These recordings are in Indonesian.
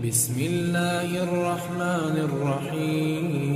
بسم الله الرحمن الرحيم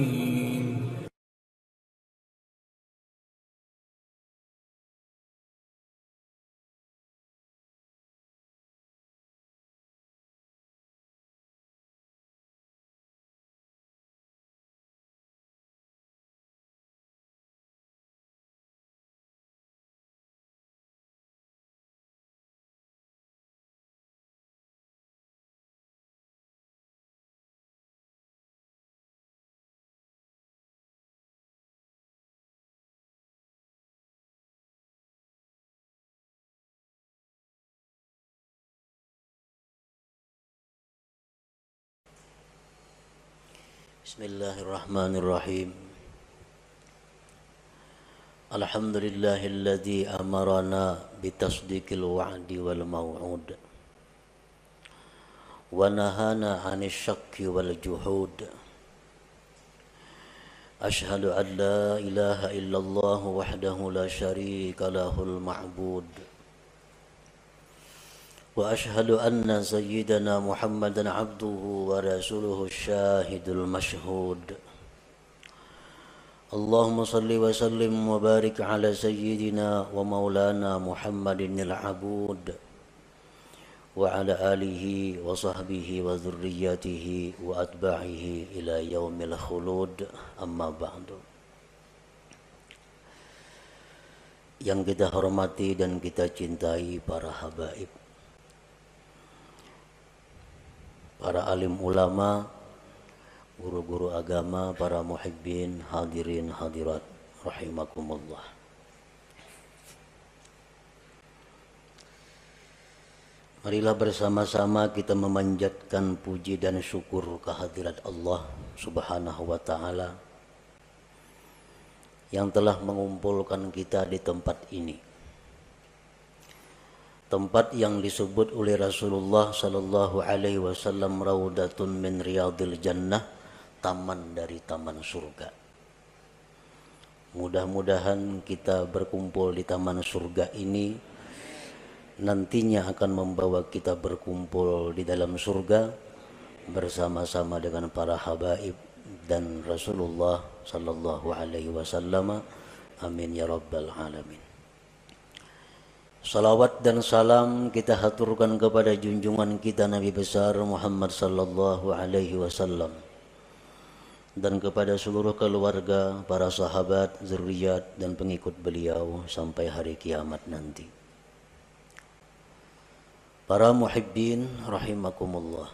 Bismillahirrahmanirrahim. Alhamdulillahilladzi amarana bitasdiqil wa'di wal maw'ud wa nahana 'anil syakki wal juhud. Ashhadu an la ilaha illallah wahdahu la syarika lahul ma'bud. Wa ashhadu anna sayyidana Muhammadan abduhu wa rasuluhu syahidul mashhud. Allahumma salli wa sallim wa barik ala sayyidina wa maulana Muhammadin al-abud wa ala alihi wa sahbihi wa dhurriyyatihi wa atba'ihi ila yaumil khulud, amma ba'du. Yang kita hormati dan kita cintai para habaib, para alim ulama, guru-guru agama, para muhibbin, hadirin hadirat rahimakumullah. Marilah bersama-sama kita memanjatkan puji dan syukur kehadirat Allah Subhanahu wa taala yang telah mengumpulkan kita di tempat ini. Tempat yang disebut oleh Rasulullah sallallahu alaihi wasallam raudatun min riyadil jannah, taman dari taman surga. Mudah-mudahan kita berkumpul di taman surga ini nantinya akan membawa kita berkumpul di dalam surga bersama-sama dengan para habaib dan Rasulullah sallallahu alaihi wasallam. Amin ya rabbal alamin. Salawat dan salam kita haturkan kepada junjungan kita Nabi besar Muhammad sallallahu alaihi wasallam dan kepada seluruh keluarga, para sahabat, zuriat dan pengikut beliau sampai hari kiamat nanti. Para muhibbin rahimakumullah.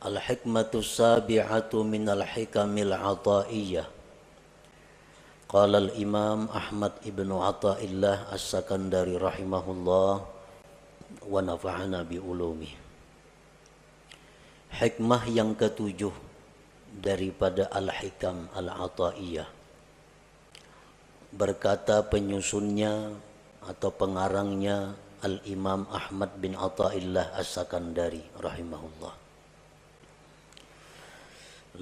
Al-hikmatu sabi'atu minal hikamil ataiyah. Qala al-Imam Ahmad ibnu Athaillah As-Sakandari rahimahullah wa nafa'ana bi ulumi. Hikmah yang ketujuh daripada Al-Hikam Al-Athaiyah. Berkata penyusunnya atau pengarangnya Al-Imam Ahmad bin Athaillah As-Sakandari rahimahullah.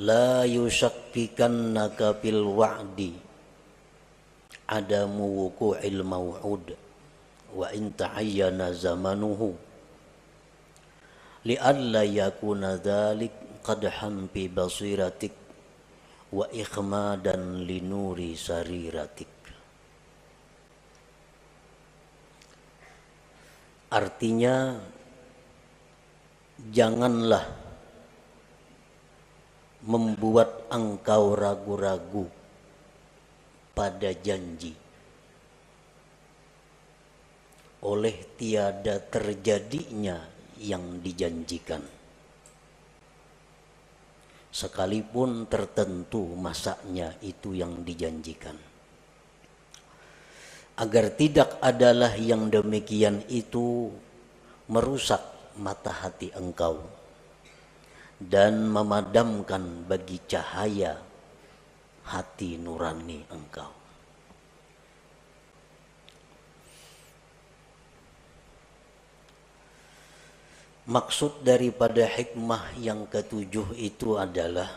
La yushakkikannaka fil wa'di adamu wuqu'il maw'ud wa in ta'ayyana zamanuhu li'alla yakuna dhalik qadham fi basiratik wa ikhmadan li nuri sariratik. Artinya, janganlah membuat engkau ragu-ragu pada janji oleh tiada terjadinya yang dijanjikan, sekalipun tertentu masanya itu yang dijanjikan, agar tidak adalah yang demikian itu merusak mata hati engkau dan memadamkan bagi cahaya hati nurani engkau. Maksud daripada hikmah yang ketujuh itu adalah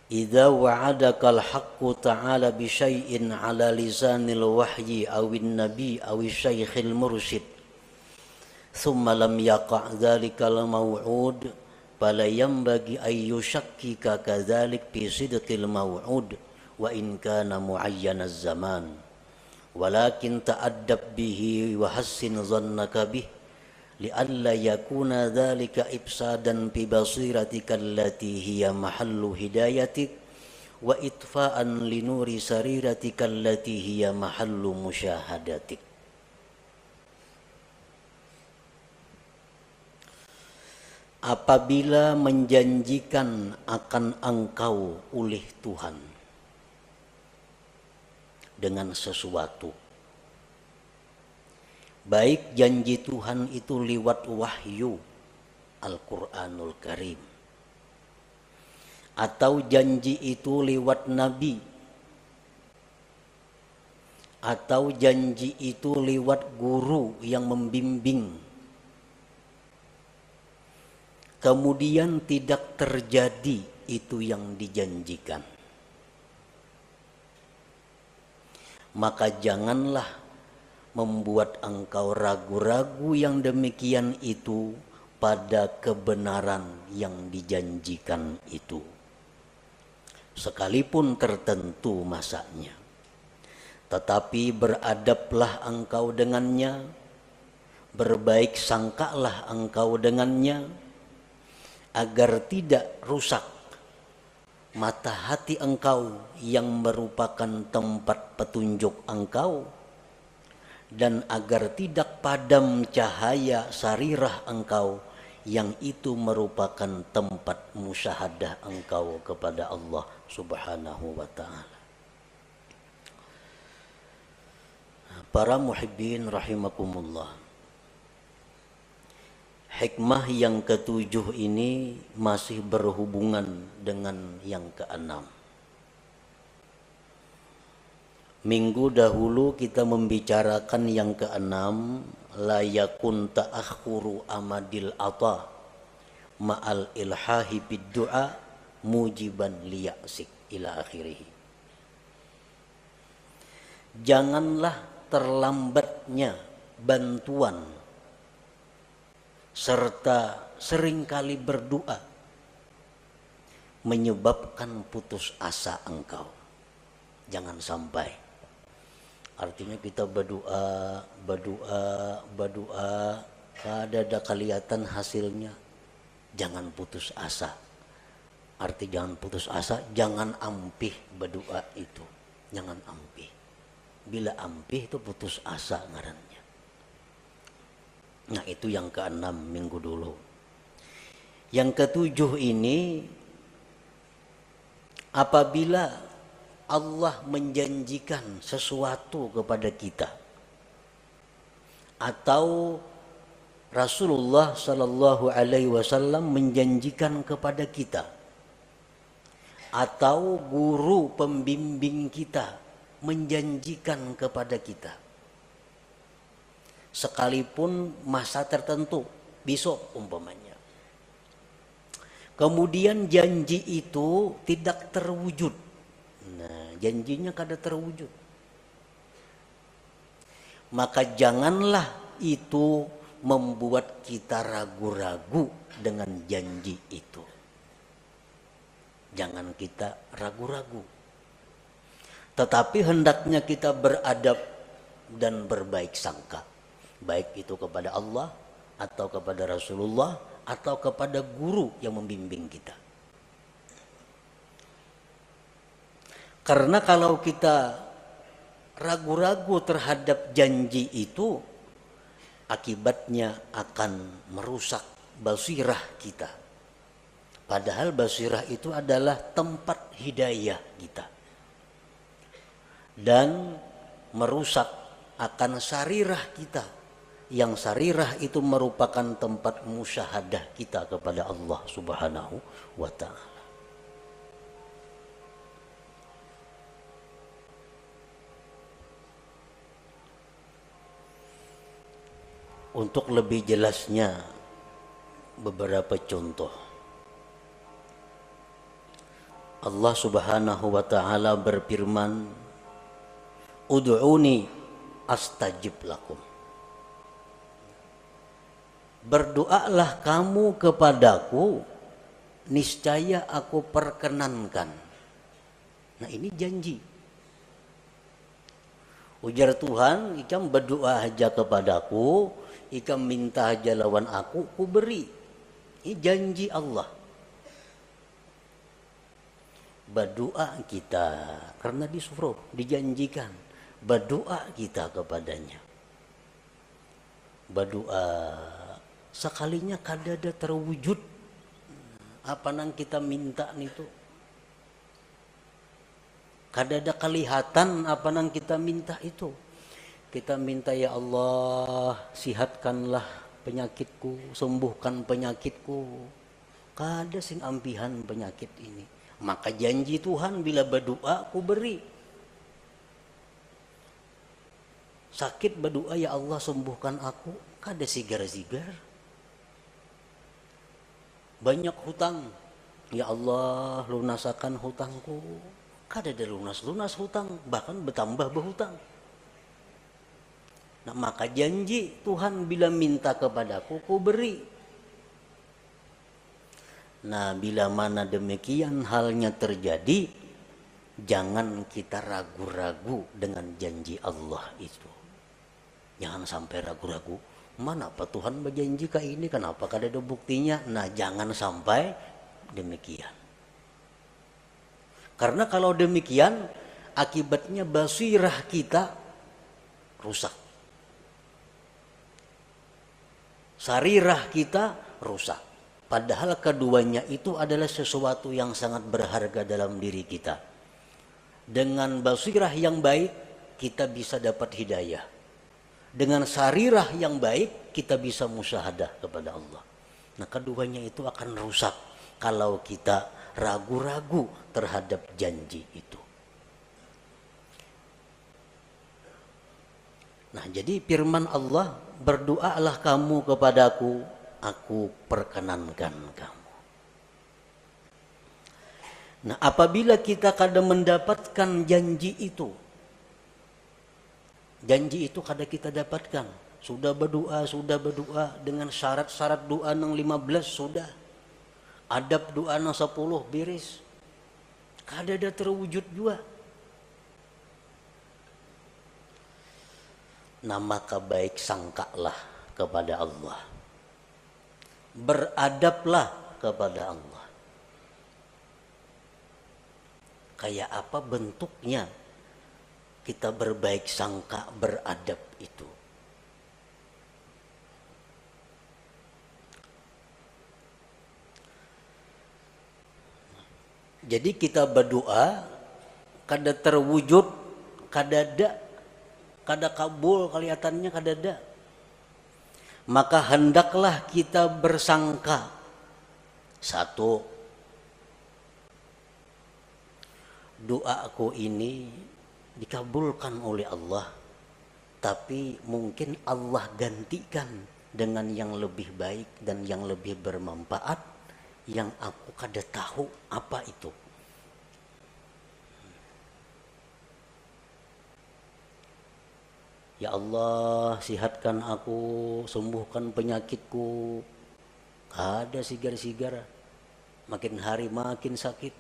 idza wa'adakal haqqu ta'ala bi syai'in 'ala lisanil wahyi awin nabi awi syaikhil mursyid thumma lam yaqa' dzalikal maw'ud fala yanbaghi ay yushakkika kadzalik fi sidqil maw'ud wa in kana mu'ayyanaz zaman walakin ta'addab bihi wa hassin dhannaka bih li'alla yakuna dzalika ifsadan fi basiratika allati hiya mahallu hidayatik wa itfa'an li nuri sariratika allati hiya mahallu musyahadatik. Apabila menjanjikan akan engkau oleh Tuhan dengan sesuatu, baik janji Tuhan itu lewat wahyu Al-Quranul Karim, atau janji itu lewat Nabi, atau janji itu lewat guru yang membimbing, kemudian tidak terjadi itu yang dijanjikan, maka janganlah membuat engkau ragu-ragu yang demikian itu pada kebenaran yang dijanjikan itu, sekalipun tertentu masanya. Tetapi beradablah engkau dengannya, berbaik sangkalah engkau dengannya, agar tidak rusak mata hati engkau yang merupakan tempat petunjuk engkau, dan agar tidak padam cahaya sarirah engkau yang itu merupakan tempat musyahadah engkau kepada Allah Subhanahu wa ta'ala. Para muhibbin rahimakumullah, hikmah yang ketujuh ini masih berhubungan dengan yang keenam. Minggu dahulu kita membicarakan yang keenam, la yakun ta'akhuru amadil ata ma'al ilhahi bid du'a mujiban liya'sik ila akhirih. Janganlah terlambatnya bantuan serta seringkali berdoa menyebabkan putus asa engkau. Jangan sampai. Artinya kita berdoa, ada kelihatan hasilnya, jangan putus asa. Arti jangan putus asa, jangan ampih berdoa itu, jangan ampih. Bila ampih itu putus asa ngarannya. Nah, itu yang keenam minggu dulu. Yang ketujuh ini, apabila Allah menjanjikan sesuatu kepada kita, atau Rasulullah Sallallahu Alaihi Wasallam menjanjikan kepada kita, atau guru pembimbing kita menjanjikan kepada kita, sekalipun masa tertentu, besok umpamanya, kemudian janji itu tidak terwujud. Nah, janjinya kada terwujud, maka janganlah itu membuat kita ragu-ragu dengan janji itu. Jangan kita ragu-ragu, tetapi hendaknya kita beradab dan berbaik sangka, baik itu kepada Allah atau kepada Rasulullah atau kepada guru yang membimbing kita. Karena kalau kita ragu-ragu terhadap janji itu, akibatnya akan merusak basirah kita. Padahal basirah itu adalah tempat hidayah kita, dan merusak akan sarirah kita, yang sarirah itu merupakan tempat musyahadah kita kepada Allah Subhanahu wa ta'ala. Untuk lebih jelasnya beberapa contoh. Allah Subhanahu wa ta'ala berfirman, Ud'uni astajib lakum. berdoalah kamu kepadaku, niscaya aku perkenankan. Nah ini janji. Ujar Tuhan, ikam berdoa aja kepadaku, ikam minta aja lawan aku, ku beri. Ini janji Allah. Berdoa kita, karena disuruh, dijanjikan. Berdoa kita kepadanya. Berdoa, sekalinya kadada terwujud apa nang kita minta itu. Kadada kelihatan apa nang kita minta itu. Kita minta, ya Allah, sihatkanlah penyakitku, sembuhkan penyakitku. Kada sing ampihan penyakit ini. Maka janji Tuhan bila berdoa ku beri. Sakit berdoa, ya Allah sembuhkan aku, kada sigar-sigar. Banyak hutang, ya Allah lunasakan hutangku. Kada ada lunas hutang, bahkan bertambah berhutang. Nah maka janji Tuhan bila minta kepadaku, ku beri. Nah bila mana demikian halnya terjadi, jangan kita ragu-ragu dengan janji Allah itu. Jangan sampai ragu-ragu, mana apa Tuhan berjanji kayak ini, kenapa kada ada buktinya. Nah jangan sampai demikian. Karena kalau demikian, akibatnya basirah kita rusak. Sarirah kita rusak. Padahal keduanya itu adalah sesuatu yang sangat berharga dalam diri kita. Dengan basirah yang baik, kita bisa dapat hidayah. Dengan sarirah yang baik, kita bisa musyahadah kepada Allah. Nah keduanya itu akan rusak kalau kita ragu-ragu terhadap janji itu. Nah jadi firman Allah, berdoalah kamu kepadaku, aku perkenankan kamu. Nah apabila kita kadang mendapatkan janji itu kadang kita dapatkan. Sudah berdoa dengan syarat-syarat doa yang 15 sudah. Adab doa yang 10 beres. Kada ada terwujud juga. Nah maka baik sangkalah kepada Allah. Beradablah kepada Allah. Kayak apa bentuknya kita berbaik sangka, beradab itu. Jadi kita berdoa, kada terwujud, kada kabul kelihatannya, kada ada. Maka hendaklah kita bersangka. Satu, doaku ini dikabulkan oleh Allah, tapi mungkin Allah gantikan dengan yang lebih baik dan yang lebih bermanfaat yang aku kada tahu apa itu. Ya Allah, sihatkan aku, sembuhkan penyakitku. Kada sigar-sigar, makin hari makin sakit.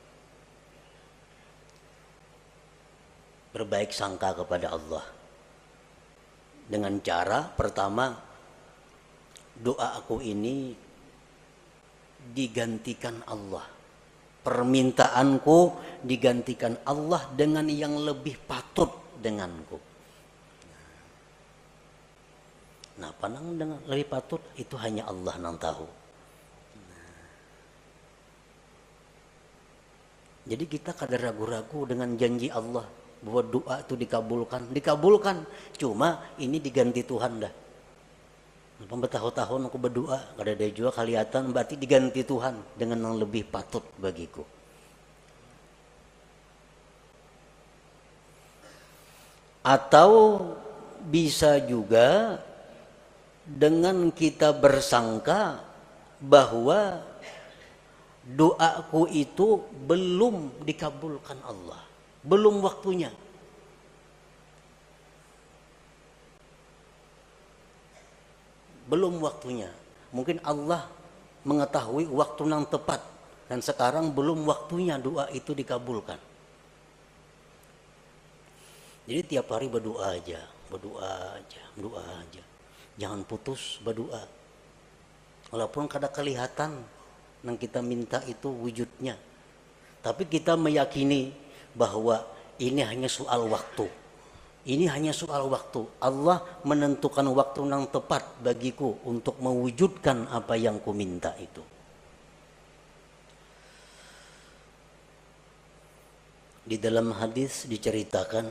Berbaik sangka kepada Allah dengan cara pertama, doa aku ini digantikan Allah, permintaanku digantikan Allah dengan yang lebih patut denganku. Nah panang dengan lebih patut itu hanya Allah yang tahu. Jadi kita kada ragu-ragu dengan janji Allah bahwa doa itu dikabulkan. Cuma ini diganti Tuhan dah. Bertahun-tahun aku berdoa, kada ada juga kelihatan, berarti diganti Tuhan dengan yang lebih patut bagiku. Atau bisa juga dengan kita bersangka bahwa doaku itu belum dikabulkan Allah, belum waktunya. Belum waktunya. Mungkin Allah mengetahui waktu yang tepat dan sekarang belum waktunya doa itu dikabulkan. Jadi tiap hari berdoa aja, berdoa aja. Jangan putus berdoa. Walaupun kada kelihatan yang kita minta itu wujudnya. Tapi kita meyakini bahwa ini hanya soal waktu. Ini hanya soal waktu. Allah menentukan waktu yang tepat bagiku untuk mewujudkan apa yang ku minta itu. Di dalam hadis diceritakan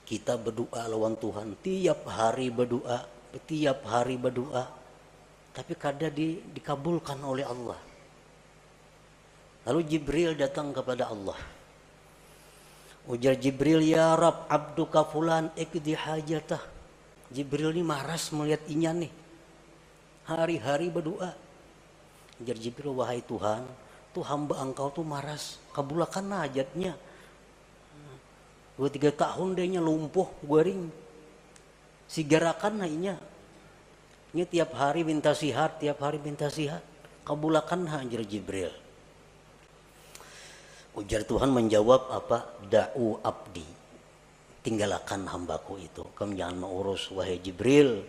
kita berdoa lawan Tuhan, tiap hari berdoa, tapi kadang dikabulkan oleh Allah. Lalu Jibril datang kepada Allah. Ujar Jibril, ya Rab, abduka fulan ikdi hajatah. Jibril ini maras melihat inya nih, hari-hari berdoa. Ujar Jibril, wahai Tuhan, tuh hamba engkau tuh maras, kabulkan hajatnya. 2-3 tahun dia lumpuh, guring. Sigarakan inya. Ini tiap hari minta sihat, kabulkan ujar Jibril. Ujar Tuhan menjawab apa? Da'u abdi. Tinggalkan hambaku itu. Kamu jangan mengurus wahai Jibril.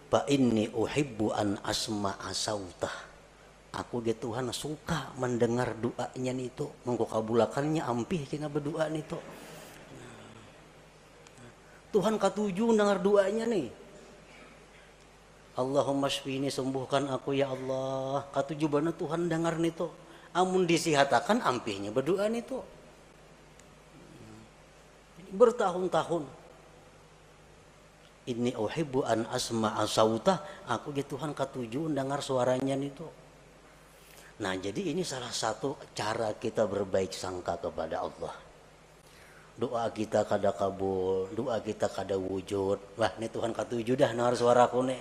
Fa inni uhibbu an asma'a sautah. Aku dia Tuhan suka mendengar doanya itu. Mengkabulakannya ampih kena berdoa itu. Tuhan katuju dengar doanya nih. Allahumma shfini, sembuhkan aku ya Allah. Katuju bana Tuhan dengar nito. Amun disihatakan ampihnya berdoa nito. Bertahun-tahun. Inni uhibbu an asma'a sautah. Aku ya Tuhan katuju dengar suaranya nito. Nah, jadi ini salah satu cara kita berbaik sangka kepada Allah. Doa kita kada kabul, doa kita kada wujud. Wah, ini Tuhan katuju dah dengar suaraku nih.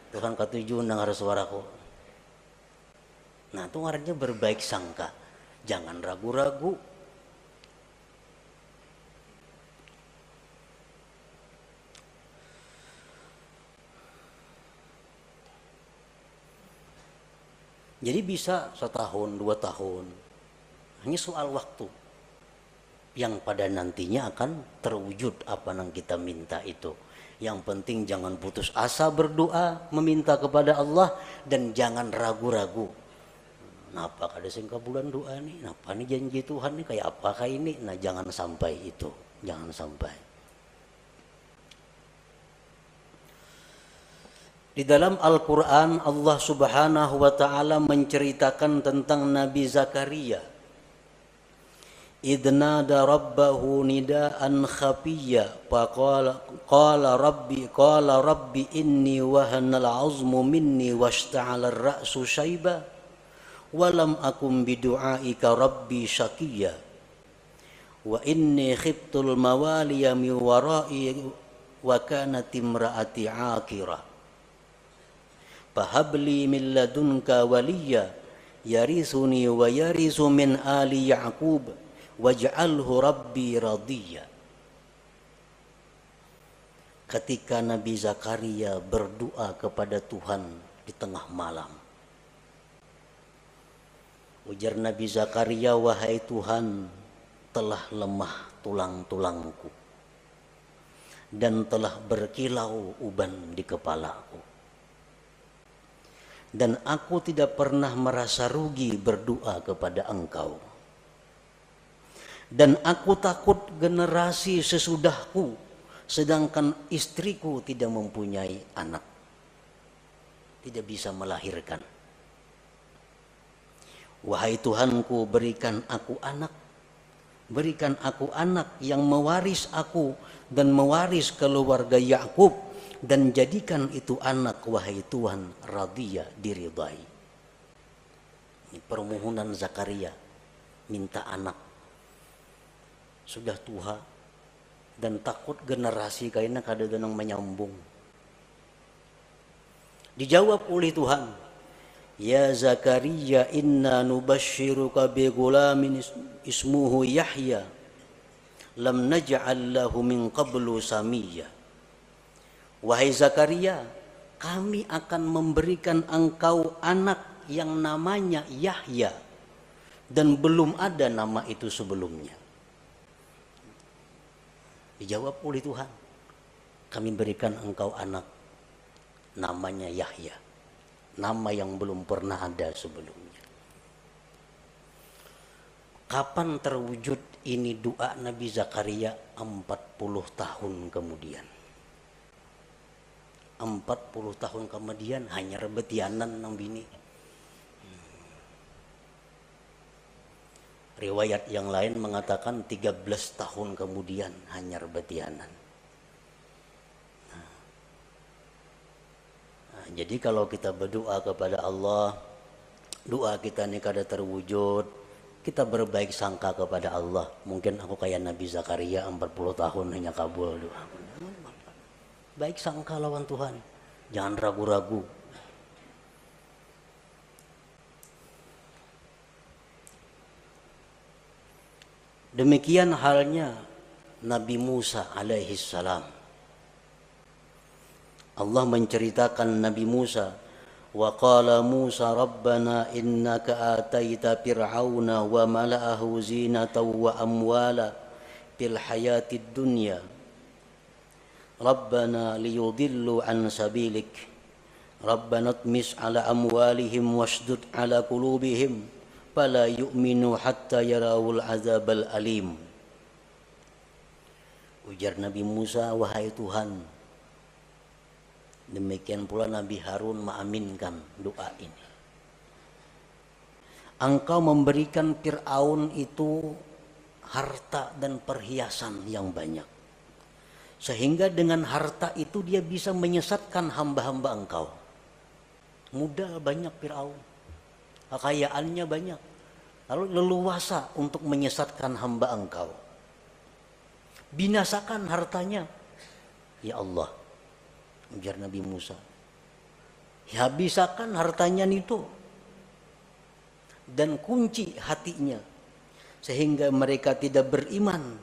Tuhan katuju dengar suaraku. Nah, itu artinya berbaik sangka. Jangan ragu-ragu. Jadi bisa 1 tahun, 2 tahun. Hanya soal waktu. Yang pada nantinya akan terwujud apa yang kita minta itu. Yang penting jangan putus asa berdoa, meminta kepada Allah, dan jangan ragu-ragu. Napa kada sing kabulan doa nih? Napa nih janji Tuhan nih kayak apakah ini? Nah, jangan sampai itu. Jangan sampai. Di dalam Al-Quran Allah Subhanahu wa ta'ala menceritakan tentang Nabi Zakaria. Idnada rabbahu nidaan khafiyya qala rabbi inni wahanal azmu minni washta'ala ar-ra'su shayba walam akum bidu'aika rabbi syaqiyya wa inni khiftul mawaliya min wara'i wa kanat imra'ati 'aqira fahabli min ladunka waliyya yarisuni wa yarisu min ali ya'qub waj'alhu rabbi radiyya. Ketika Nabi Zakaria berdoa kepada Tuhan di tengah malam, ujar Nabi Zakaria, wahai Tuhan, telah lemah tulang-tulangku dan telah berkilau uban di kepalaku, dan aku tidak pernah merasa rugi berdoa kepada Engkau. Dan aku takut generasi sesudahku, sedangkan istriku tidak mempunyai anak, tidak bisa melahirkan. Wahai Tuhanku, berikan aku anak yang mewaris aku dan mewaris keluarga Yakub, dan jadikan itu anak, wahai Tuhan, radiyah, diridai. Ini permohonan Zakaria, minta anak. Sudah tua dan takut generasi kayaknya kada denang menyambung. Dijawab oleh Tuhan, ya Zakaria, inna nubashiruka bi gulamin ismuhu Yahya lam naj'al lahu min qablu samiyya. Wahai Zakaria, kami akan memberikan engkau anak yang namanya Yahya dan belum ada nama itu sebelumnya. Dijawab oleh Tuhan, kami berikan engkau anak namanya Yahya, nama yang belum pernah ada sebelumnya. Kapan terwujud ini doa Nabi Zakaria? 40 tahun kemudian. 40 tahun kemudian hanya rebetianan nang bini. Riwayat yang lain mengatakan 13 tahun kemudian hanya rebetianan. Nah, jadi kalau kita berdoa kepada Allah, doa kita ini kada terwujud, kita berbaik sangka kepada Allah. Mungkin aku kayak Nabi Zakaria 40 tahun hanya kabul doa. Baik sangka lawan Tuhan, jangan ragu-ragu. Demikian halnya Nabi Musa alaihi salam. Allah menceritakan Nabi Musa, wa qala Musa rabbana innaka ataita fir'auna wa mala'ahu zinatan wa amwala fil hayatid dunya rabbana liyudillu an sabilik rabbana tmis ala amwalihim washdud ala qulubihim fala yu'minu hatta yarawul azabal alim. Ujar Nabi Musa, wahai Tuhan. Demikian pula Nabi Harun mengaminkan doa ini. Engkau memberikan Fir'aun itu harta dan perhiasan yang banyak, sehingga dengan harta itu dia bisa menyesatkan hamba-hamba engkau. Modal banyak Fir'aun, kekayaannya banyak, lalu leluasa untuk menyesatkan hamba engkau. Binasakan hartanya, ya Allah, ujar Nabi Musa. Ya, bisakan hartanya itu dan kunci hatinya sehingga mereka tidak beriman.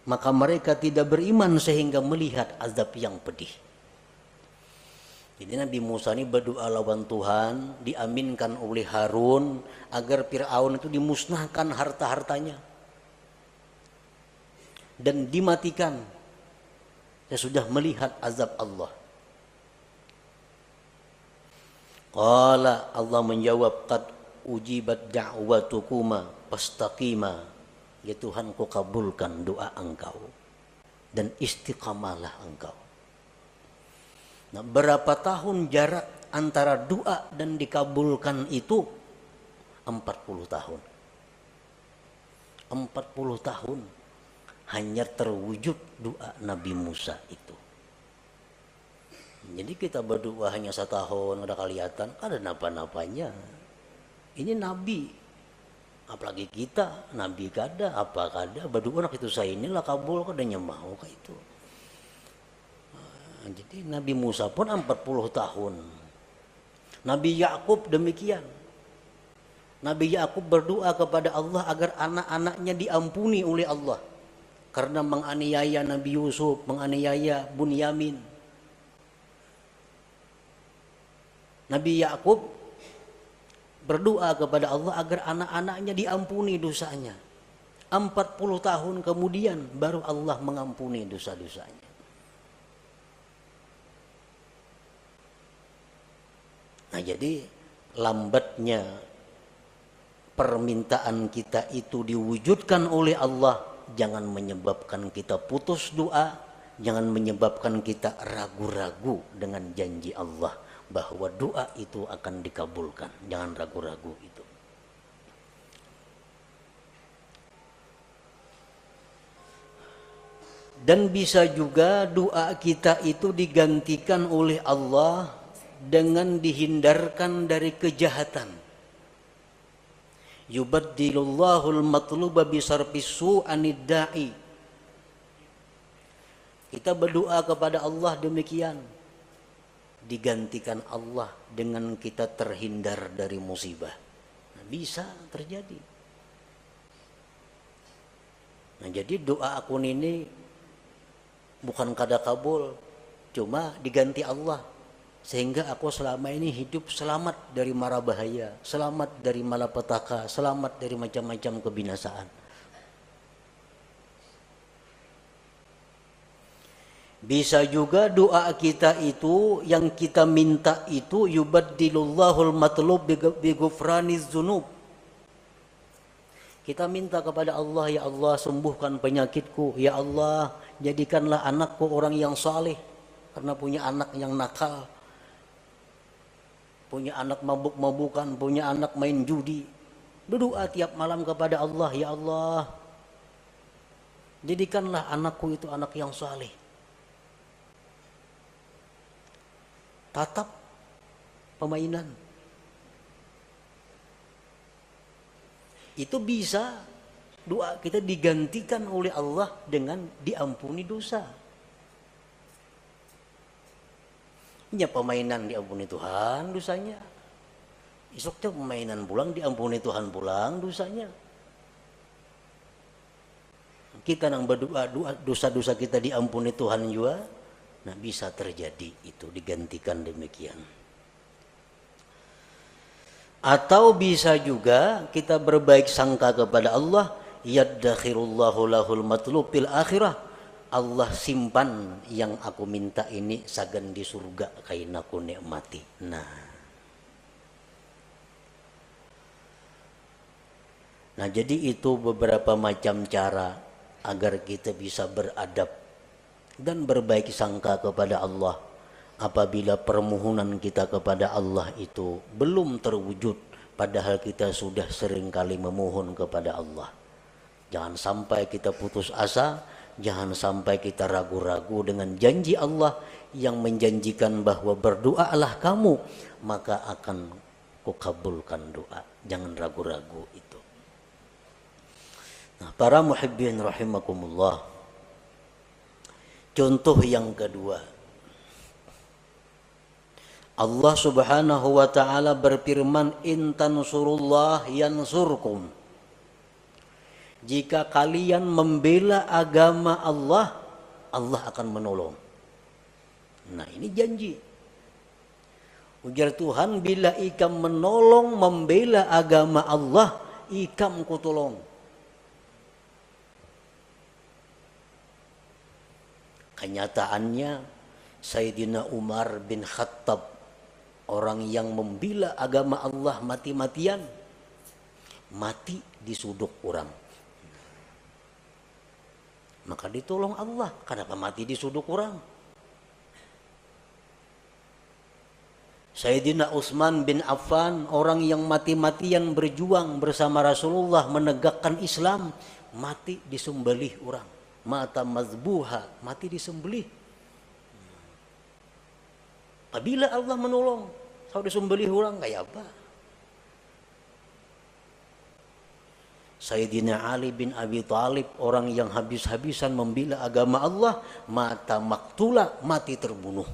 Maka mereka tidak beriman sehingga melihat azab yang pedih. Jadi Nabi Musa ini berdoa lawan Tuhan, diaminkan oleh Harun agar Fir'aun itu dimusnahkan harta-hartanya dan dimatikan. Saya sudah melihat azab Allah. Qala, Allah menjawab, qad ujibat da'watukuma fastaqima. Ya Tuhan, ku kabulkan doa engkau dan istiqamalah engkau. Nah, berapa tahun jarak antara doa dan dikabulkan itu? 40 tahun. 40 tahun hanya terwujud doa Nabi Musa itu. Jadi kita berdoa hanya 1 tahun, udah kelihatan, ada napa-napanya. Ini Nabi, apalagi kita, Nabi kada, apa kada, berdoa nak itu saya inilah kabul, kadanya mau kayak itu. Jadi Nabi Musa pun 40 tahun. Nabi Yakub demikian. Nabi Yakub berdoa kepada Allah agar anak-anaknya diampuni oleh Allah karena menganiaya Nabi Yusuf, menganiaya Bunyamin. Nabi Yakub berdoa kepada Allah agar anak-anaknya diampuni dosanya. 40 tahun kemudian baru Allah mengampuni dosa-dosanya. Nah, jadi lambatnya permintaan kita itu diwujudkan oleh Allah jangan menyebabkan kita putus doa, jangan menyebabkan kita ragu-ragu dengan janji Allah bahwa doa itu akan dikabulkan. Jangan ragu-ragu itu. Dan bisa juga doa kita itu digantikan oleh Allah dengan dihindarkan dari kejahatan. Yubaddilullahul matluba bisarfis su'anid da'i. Kita berdoa kepada Allah demikian, digantikan Allah dengan kita terhindar dari musibah. Nah, bisa terjadi. Nah, jadi doa akun ini bukan kada kabul, cuma diganti Allah. Sehingga aku selama ini hidup selamat dari mara bahaya, selamat dari malapetaka, selamat dari macam-macam kebinasaan. Bisa juga doa kita itu, yang kita minta itu, yubaddilullahu matlub bi ghufraniz dzunub. Kita minta kepada Allah, ya Allah sembuhkan penyakitku, ya Allah jadikanlah anakku orang yang saleh, karena punya anak yang nakal, punya anak mabuk-mabukan, punya anak main judi. Berdoa tiap malam kepada Allah, ya Allah jadikanlah anakku itu anak yang saleh. Tatap pemainan. Itu bisa doa kita digantikan oleh Allah dengan diampuni dosa. Ya permainan diampuni Tuhan dosanya. Esoknya permainan pulang diampuni Tuhan pulang dosanya. Kita nang berdoa dosa-dosa kita diampuni Tuhan juga. Nah bisa terjadi itu digantikan demikian. Atau bisa juga kita berbaik sangka kepada Allah, yaddakhirullahu lahul matlub fil akhirah. Allah simpan yang aku minta ini sagan di surga kain aku nikmati. Nah jadi itu beberapa macam cara agar kita bisa beradab dan berbaik sangka kepada Allah apabila permohonan kita kepada Allah itu belum terwujud, padahal kita sudah sering kali memohon kepada Allah. Jangan sampai kita putus asa, jangan sampai kita ragu-ragu dengan janji Allah yang menjanjikan bahwa berdoalah kamu maka akan kukabulkan doa. Jangan ragu-ragu itu. Nah, para muhibbin rahimakumullah, contoh yang kedua, Allah subhanahu wa ta'ala berfirman, in tansurullah yansurkum. Jika kalian membela agama Allah, Allah akan menolong. Nah ini janji. Ujar Tuhan, bila ikam menolong membela agama Allah, ikam kutolong. Kenyataannya Sayyidina Umar bin Khattab, orang yang membela agama Allah mati-matian, mati disuduk orang. Maka ditolong Allah. Kenapa mati disuduk orang? Sayyidina Utsman bin Affan, orang yang mati-matian berjuang bersama Rasulullah menegakkan Islam, mati disembelih orang. Mata mazbuha, mati disembelih. Apabila Allah menolong, kalau disembelih orang kayak apa? Sayyidina Ali bin Abi Thalib, orang yang habis-habisan membela agama Allah, mata maktula, mati terbunuh.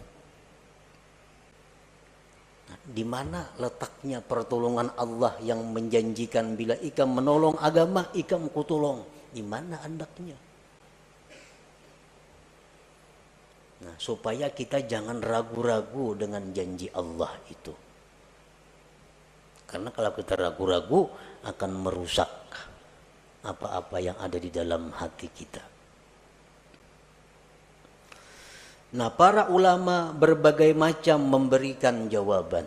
Nah, di mana letaknya pertolongan Allah yang menjanjikan bila ikam menolong agama, ikam kutolong? Di mana andaknya? Nah, supaya kita jangan ragu-ragu dengan janji Allah itu. Karena kalau kita ragu-ragu akan merusak apa-apa yang ada di dalam hati kita. Nah, para ulama berbagai macam memberikan jawaban.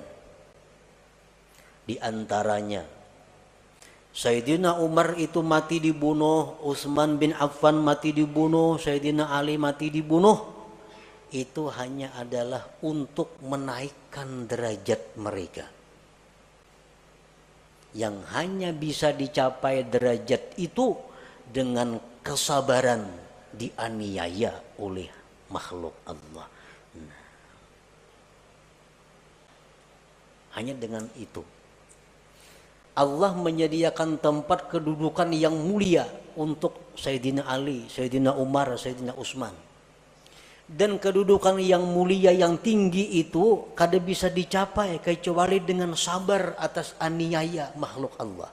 Di antaranya, Sayyidina Umar itu mati dibunuh, Utsman bin Affan mati dibunuh, Sayyidina Ali mati dibunuh. Itu hanya adalah untuk menaikkan derajat mereka. Yang hanya bisa dicapai derajat itu dengan kesabaran dianiaya oleh makhluk Allah. Nah, hanya dengan itu. Allah menyediakan tempat kedudukan yang mulia untuk Sayyidina Ali, Sayyidina Umar, Sayyidina Utsman. Dan kedudukan yang mulia yang tinggi itu kada bisa dicapai kecuali dengan sabar atas aniaya makhluk Allah.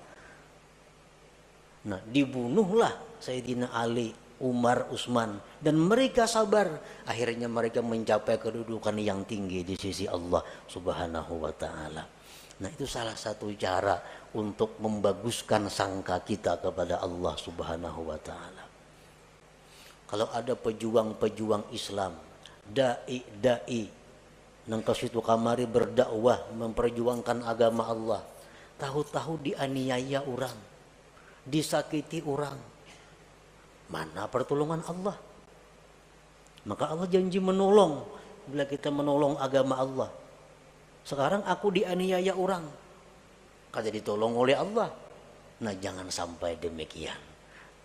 Nah, dibunuhlah Sayyidina Ali Umar, Utsman, dan mereka sabar. Akhirnya mereka mencapai kedudukan yang tinggi di sisi Allah Subhanahu wa taala. Nah, itu salah satu cara untuk membaguskan sangka kita kepada Allah Subhanahu wa taala. Kalau ada pejuang-pejuang Islam, dai nang kasitu kamari berdakwah memperjuangkan agama Allah, tahu-tahu dianiaya orang, disakiti orang, mana pertolongan Allah? Maka Allah janji menolong bila kita menolong agama Allah. Sekarang aku dianiaya orang, kada ditolong oleh Allah. Nah, jangan sampai demikian.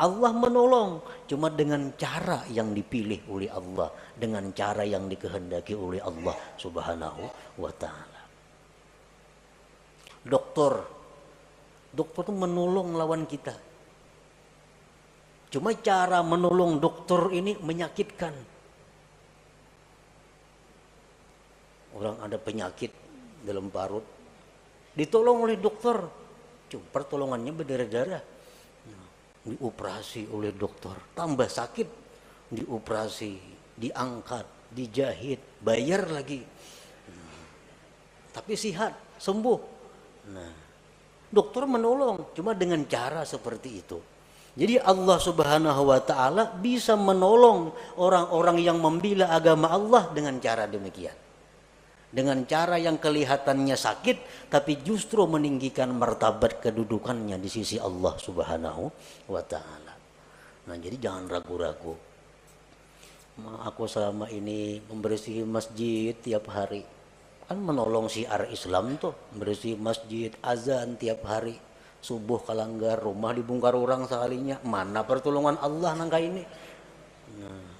Allah menolong cuma dengan cara yang dipilih oleh Allah, dengan cara yang dikehendaki oleh Allah Subhanahu wa taala. Dokter itu menolong lawan kita. Cuma cara menolong dokter ini menyakitkan. Orang ada penyakit dalam parut, ditolong oleh dokter, cuma pertolongannya berdarah-darah. Dioperasi oleh dokter, tambah sakit, dioperasi, diangkat, dijahit, bayar lagi, tapi sihat, sembuh. Nah, dokter menolong cuma dengan cara seperti itu. Jadi Allah Subhanahu wa taala bisa menolong orang-orang yang membela agama Allah dengan cara demikian. Dengan cara yang kelihatannya sakit tapi justru meninggikan martabat kedudukannya di sisi Allah Subhanahu wa taala. Nah, jadi jangan ragu-ragu. Aku selama ini membersihi masjid tiap hari, kan menolong syiar Islam tuh, membersihi masjid, azan tiap hari, subuh kalanggar, rumah dibongkar orang sekalinya, mana pertolongan Allah nangka ini? Nah,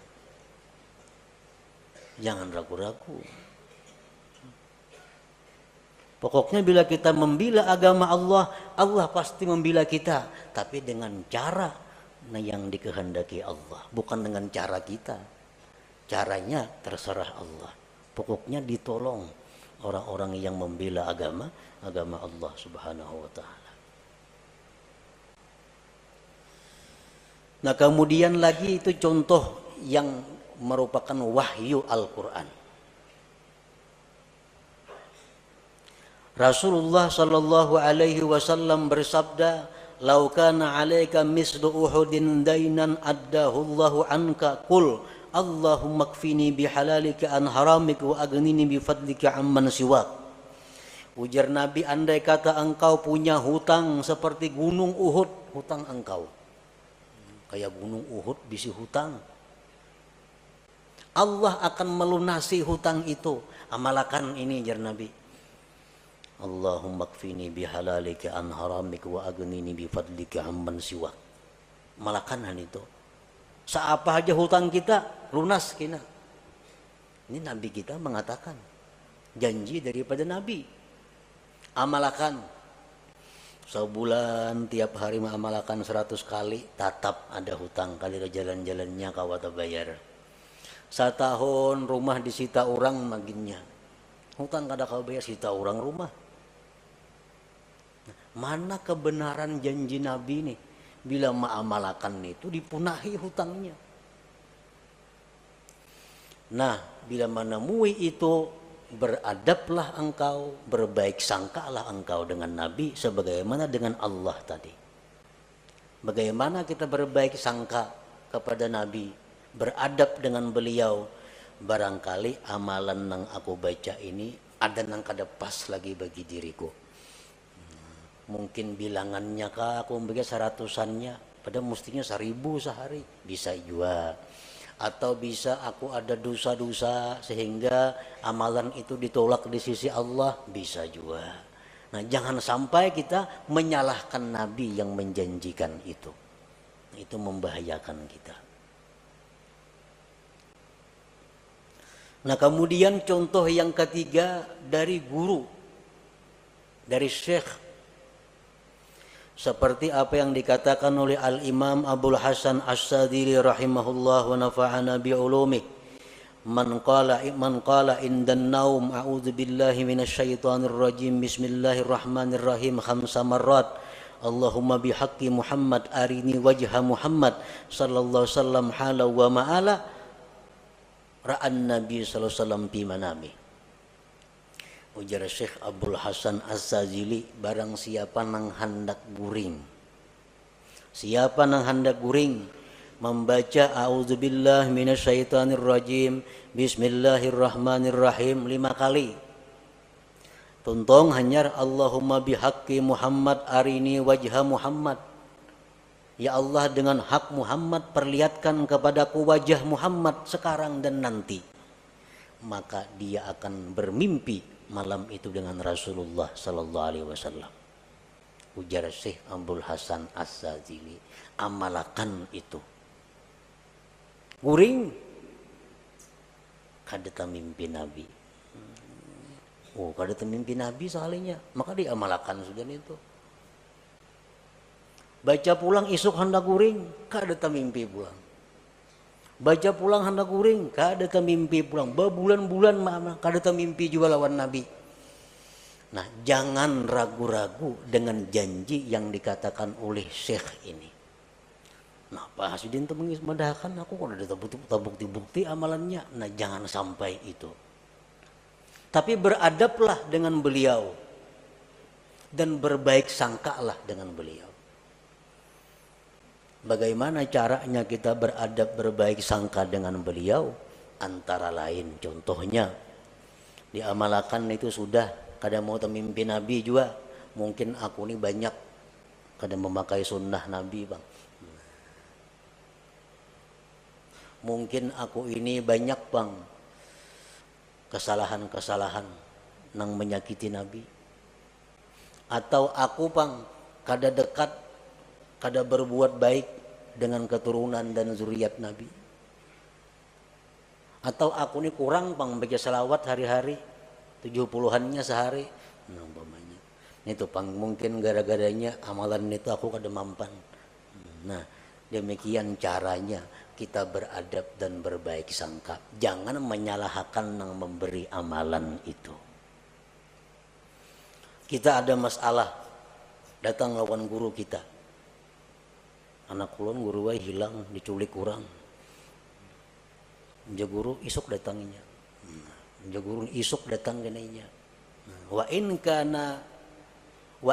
jangan ragu-ragu. Pokoknya bila kita membela agama Allah, Allah pasti membela kita, tapi dengan cara yang dikehendaki Allah, bukan dengan cara kita. Caranya terserah Allah. Pokoknya ditolong orang-orang yang membela agama Allah Subhanahu wa taala. Nah, kemudian lagi itu contoh yang merupakan wahyu Al-Qur'an. Rasulullah sallallahu alaihi wasallam bersabda, "Lau kana 'alaika mislu Uhudin dainan addahu Allahu anka, qul Allahumma kfini bihalalika an haramika wa aghnini bifadlika amman siwak." Ujar Nabi, andai kata engkau punya hutang seperti gunung Uhud, hutang engkau kayak gunung Uhud bisi hutang, Allah akan melunasi hutang itu. Amalkan ini, jar Nabi, Allahumma kfini bihalalika an haramika wa aghnini bifadlika amman siwak. Malakanan itu. Seapa aja hutang kita lunas kina. Ini Nabi kita mengatakan, janji daripada Nabi. Amalkan. Sebulan tiap hari mengamalkan 100 kali, tatap ada hutang kali jalan-jalannya kawata bayar. Setahun rumah disita orang maginnya. Hutang kada kau bayar, sita orang rumah. Mana kebenaran janji Nabi nih? Bila mengamalkan itu dipunahi hutangnya. Nah, bila menemui itu, beradablah engkau, berbaik sangkalah engkau dengan Nabi sebagaimana dengan Allah tadi. Bagaimana kita berbaik sangka kepada Nabi, beradab dengan beliau, barangkali amalan yang aku baca ini ada yang kada pas lagi bagi diriku. Mungkin bilangannya kah aku membaca 100-annya, padahal mestinya 1000 sehari, bisa juga. Atau bisa aku ada dosa-dosa sehingga amalan itu ditolak di sisi Allah, bisa juga. Nah, jangan sampai kita menyalahkan Nabi yang menjanjikan itu. Itu membahayakan kita. Nah, kemudian contoh yang ketiga dari guru, dari syekh. Seperti apa yang dikatakan oleh Al-Imam Abul Hasan As-Sadili rahimahullah wa nafa'ana bi'ulumih. Man qala indan naum a'udzu billahi minasyaitonir rajim bismillahirrahmanirrahim 5 marrat Allahumma bihaqqi Muhammad arini wajha Muhammad sallallahu alaihi wasallam hala wa ma'ala ra'an Nabi sallallahu alaihi wasallam fi manami. Ujar Syekh Abdul Hasan Az-Zazili, barang siapa nang hendak guring, siapa nang hendak guring membaca a'udzubillah minasyaitonirrajim bismillahirrahmanirrahim 5 kali, tuntong hanyar Allahumma bihaqqi Muhammad arini wajha Muhammad, ya Allah dengan hak Muhammad perlihatkan kepadaku wajah Muhammad sekarang dan nanti, maka dia akan bermimpi malam itu dengan Rasulullah sallallahu alaihi wasallam. Ujar Syekh Abdul Hasan Az-Zazili, amalakan itu. Guring kada mimpi Nabi. Oh, kada mimpi Nabi soalnya, maka diamalkan sudah itu. Baca pulang isuk hendak guring, kada mimpi pulang. Baca pulang hendak guring, kada mimpi pulang. Berbulan-bulan kada mimpi juga lawan Nabi. Nah, jangan ragu-ragu dengan janji yang dikatakan oleh Syekh ini. Nah, Pak Hasidin itu mengismadahkan aku kalau ada bukti-bukti amalannya. Nah, jangan sampai itu. Tapi beradablah dengan beliau dan berbaik sangkalah dengan beliau. Bagaimana caranya kita beradab berbaik sangka dengan beliau? Antara lain contohnya diamalkan itu sudah, kada mau mimpi Nabi juga. Mungkin aku ini banyak kada memakai sunnah Nabi bang. Mungkin aku ini banyak bang kesalahan-kesalahan nang menyakiti Nabi. Atau aku bang kada dekat, kada berbuat baik dengan keturunan dan zuriat Nabi. Atau aku ini kurang bang baca salawat hari-hari 70-annya sehari. Nah umpamanya itu pang mungkin gara-garanya amalan itu aku kada mampan. Nah demikian caranya kita beradab dan berbaik sangka. Jangan menyalahkan yang memberi amalan itu. Kita ada masalah, datang lawan guru kita. Anak kulon guru hilang, diculik kurang. Ja guru isuk datanginya. Ja guru isuk datang kenainya. Wa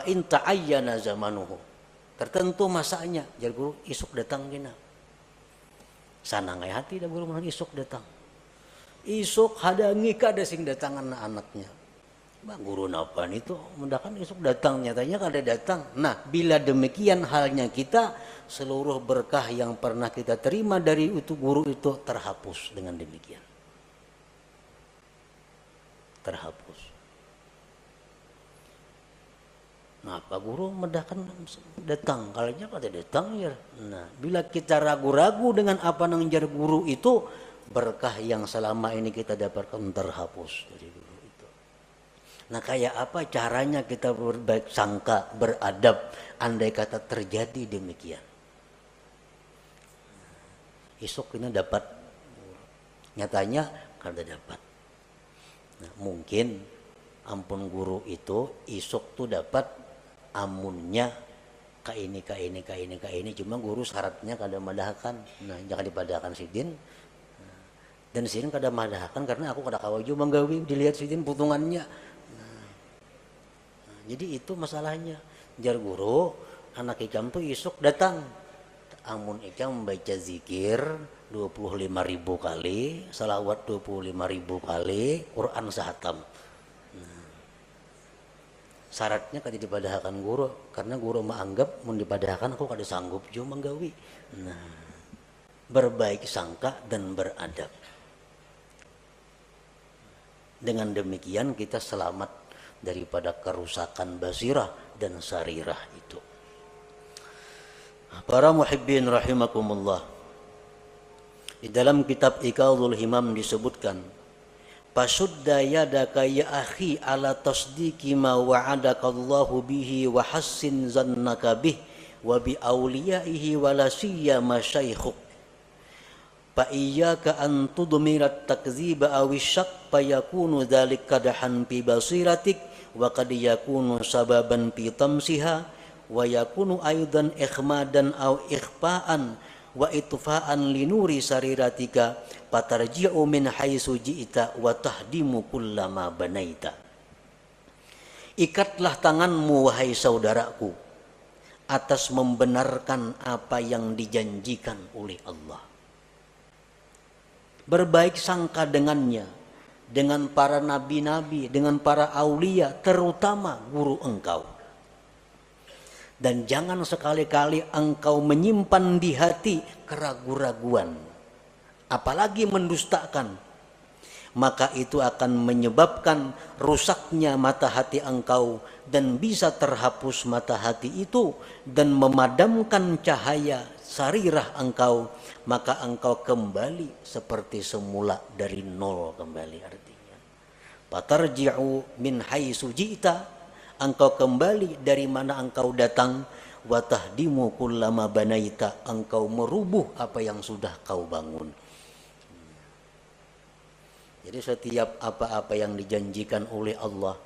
in ta'ayyana zamanuhu. Tertentu masanya, ja guru isuk datang kena. Sana ngai hati dah guru mun isuk datang. Isuk hadangi kada sing datangan anaknya. Bang guru napan itu mendakan isuk datang, nyatanya kada datang. Nah bila demikian halnya kita, seluruh berkah yang pernah kita terima dari itu guru itu terhapus dengan demikian. Terhapus. Nah Pak Guru mendakan datang, kalanya kada datang ya. Nah bila kita ragu-ragu dengan apa nang jar guru itu, berkah yang selama ini kita dapatkan terhapus dari guru. Nah kayak apa caranya kita berbaik sangka, beradab, andai kata terjadi demikian. Isuk ini dapat, nyatanya kada dapat. Nah, mungkin ampun guru itu isuk tuh dapat amunnya ka ini, cuma guru syaratnya kada madahkan. Nah jangan dipadahkan sidin. Dan sidin kada madahkan karena aku kada kawaju manggawi, dilihat sidin putungannya. Jadi itu masalahnya. Jar guru, anak ikam tuh isuk datang. Amun ikam membaca zikir 25.000 kali, salawat 25.000 kali, Quran sahatam. Nah, syaratnya kada dipadahkan guru, karena guru menganggap mun dipadahkan aku kada sanggup jo manggawi. Nah, berbaik sangka dan beradab. Dengan demikian kita selamat daripada kerusakan basirah dan sarirah itu. Para muhibbin rahimakumullah, di dalam kitab Iqadul Himam disebutkan, pasudda yadaka ya akhi ala tasdiqi ma wa'adaka Allahu bihi wa hassin zannaka bih wa bi awliyaihi wa la siyama syaikhuk fa iyyaka an tudmirat takdziba aw syaq fa yakunu dzalika kadahan fi basiratik wa qad yakunu sababan fi tamsiha wa yakunu aidan ikhmadan au ikhfa'an wa itfa'an linuri sariratika fatarji'u min haitsu ji'ta wa tahdimu kullama banaita. Ikatlah tanganmu wahai saudaraku atas membenarkan apa yang dijanjikan oleh Allah. Berbaik sangka dengannya, dengan para nabi-nabi, dengan para aulia, terutama guru engkau. Dan jangan sekali-kali engkau menyimpan di hati keraguan-raguan, apalagi mendustakan. Maka itu akan menyebabkan rusaknya mata hati engkau dan bisa terhapus mata hati itu dan memadamkan cahaya sarirah engkau. Maka engkau kembali seperti semula dari nol kembali artinya. Fatarji'u min haitsu ji'ta, engkau kembali dari mana engkau datang, wa tahdimu kullama banaita, engkau merubuh apa yang sudah kau bangun. Jadi setiap apa-apa yang dijanjikan oleh Allah,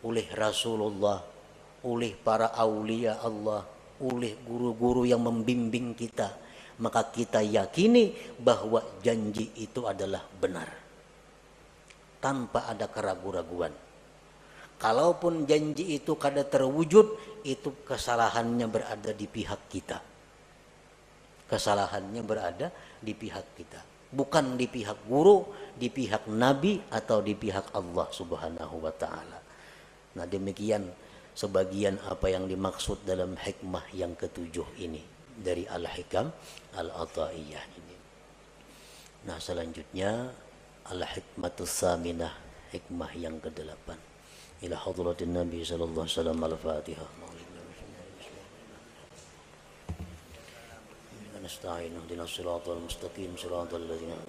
oleh Rasulullah, oleh para aulia Allah, oleh guru-guru yang membimbing kita, maka kita yakini bahwa janji itu adalah benar tanpa ada keraguan-raguan. Kalaupun janji itu kada terwujud, itu kesalahannya berada di pihak kita. Kesalahannya berada di pihak kita, bukan di pihak guru, di pihak nabi, atau di pihak Allah Subhanahu wa taala. Nah, demikian sebagian apa yang dimaksud dalam hikmah yang ketujuh ini dari Al-Hikam Al-Ata'iyah ini. Nah, selanjutnya Al-Hikmatus Saminah, hikmah yang ke-8. Ila hadratin Nabi sallallahu alaihi wasallam. Al-Fatihah. Nasta'in ihdinas siratal mustaqim siratal ladzina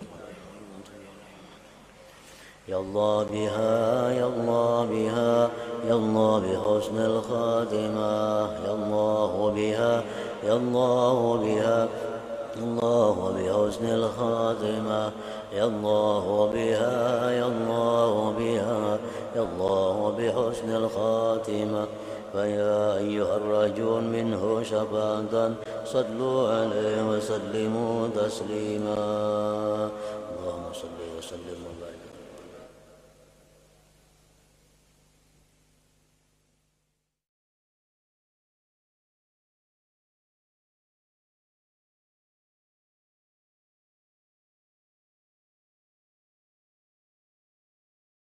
Ya Allah biha ya Allah biha ya Allah bi husnil khatimah ya Allah biha ya Allah biha Allah bi husnil khatimah ya Allah biha ya Allah biha ya Allah bi husnil khatimah فيا أيها الراجون منه شفاعة صلوا عليه وسلموا تسليما اللهم صل وسلم وبارك